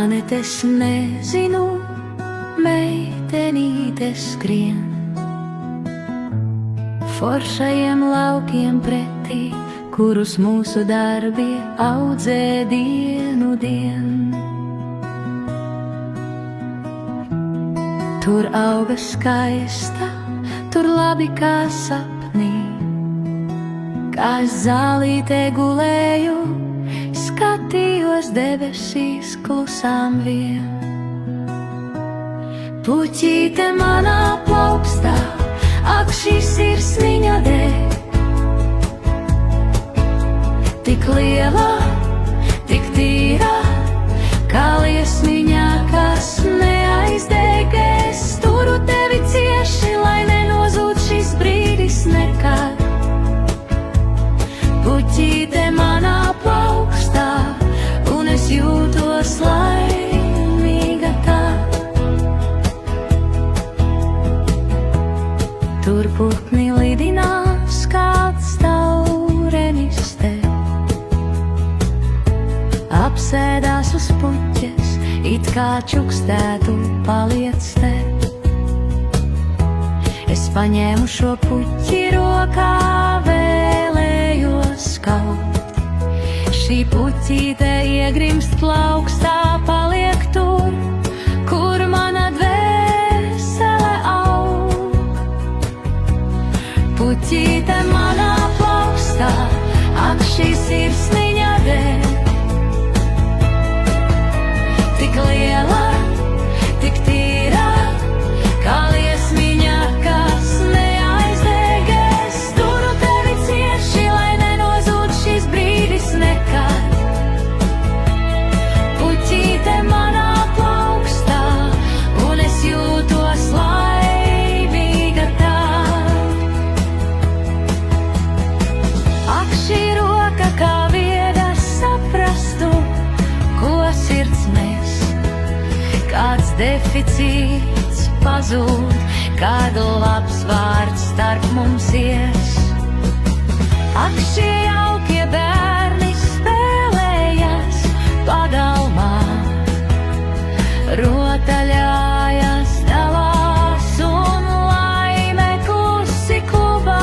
Planetes nezinu, meitenīte skrien foršajiem laukiem pretī, kurus mūsu darbi audzē dienu dien. Tur auga skaista, tur labi kā sapnī, kā es zālītē gulēju, skatījos debesīs klusām vien. Puķīte manā plaukstā, ak šī sirsniņa dēļ, tik liela, tik tīra, kā liesmiņā, kas neaizdeg. Es turu tevi cieši, lai nenozūd šis brīdis nekad. Puķīte manā plaukstā, un es jūtos laimīga tā. Tur putni lidinās, kāds taurenis te apsēdās uz puķes, it kā čukstētu paliec te. Es paņēmu šo puķi rokā, vēlējos kaut. Šī puķīte iegrimst plaukstā, paliek tur, kur mana dvēsele aug. Puķīte manā plaukstā, ak šī sirsniņa dēļ, tik liela, tik tīra, kā liesmiņa, kas neaizdeg. Es turu tevi cieši, lai nenozūd šis brīdis nekad. Puķīte manā plaukstā, un es jūtos laimīga tā. Ak šī roka kā vieda saprastu, ko sirds nes, kāds deficīts pazūd, kādu labs vārds starp mums ies. Ak šie jaukie bērni spēlējas pagalmā, rotaļājas, dalās un laime klusi klubā.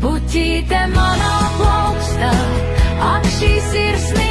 Puķīte manā plaukstā, ak šī sirsniņa